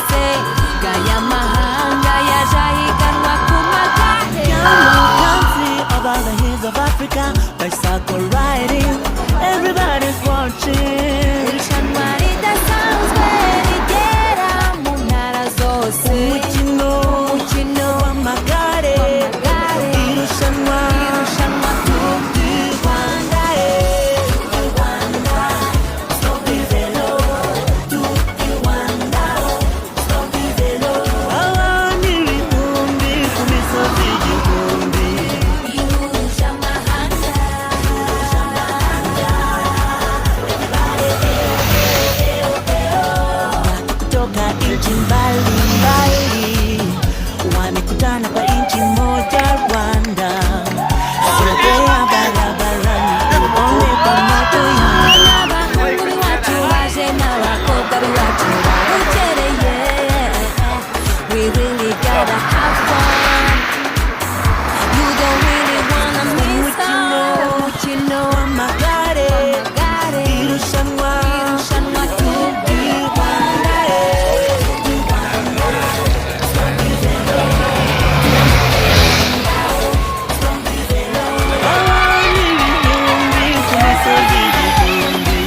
hose gaya mahanga yaje ahiganwa ku magare. Country of all the hills of Africa by cycle riding, everybody's watching. Irushanwa ridasanzwe rigera mu ntara zose. Umukino w'amagare, irushanwa Tour du Rwanda, Tour du vélo, Tour du Rwanda, Tour du vélo. Abantu ibihumbi ku misozi igihumbi. Kutoka nchi mbalimbali wamekutana kwa nchi moja Rwanda. Sogea barabarani uone kwa macho yangu. Abahungu bacu baje n'abakobwa bacu babukereye. We really gotta have fun. You don't really wanna miss out. Umukino w'amagare, irushanwa Tour du Rwanda. Abantu ibihumbi ku misozi igihumbi.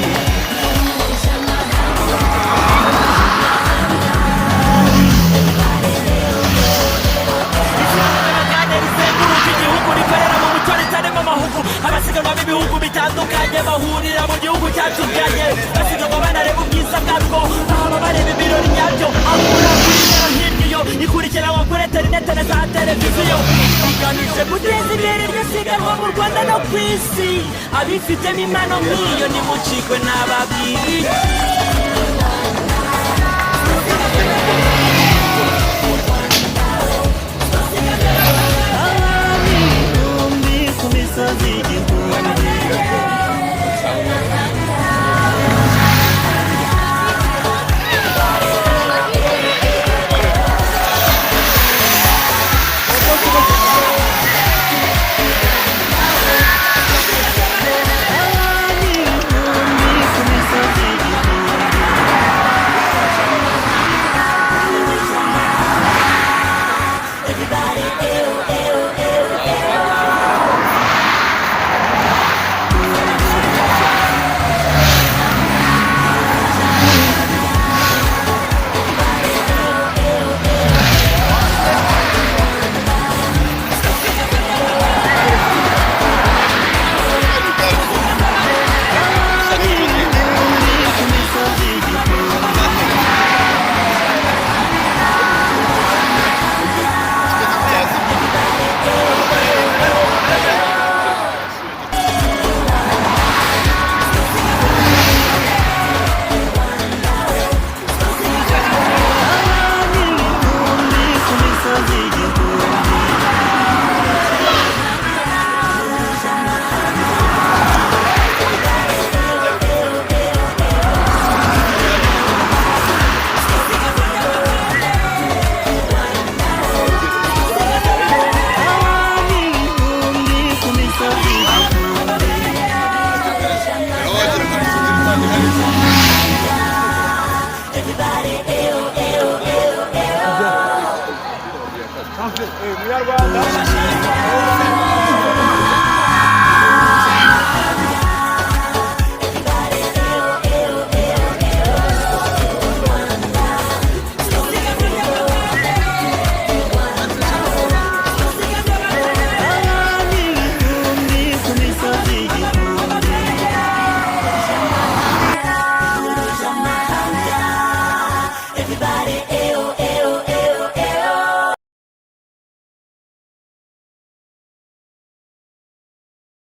Amagare rizenguruka igihugu rikorera mu muco ritarimo amahugu. Abasiganwa b'ibihugu bitandukanye bahurira mu gihugu cyatubyaye, basiganwa banareba ubwiza bwabwo, baba bareba ibirori nyabyo. Ahura kuri rero hirya ikurikiranwa kuri interinete na za televiziyo, igamije guteza imbere iryo siganwa mu Rwanda no ku isi. Abifitemo impano nk'iyo nimucikwe n'ababwiriye. Abantu ibihumbi ku misozi igihumbi. Abantu ibihumbi ku misozi igihumbi. Munyarwanda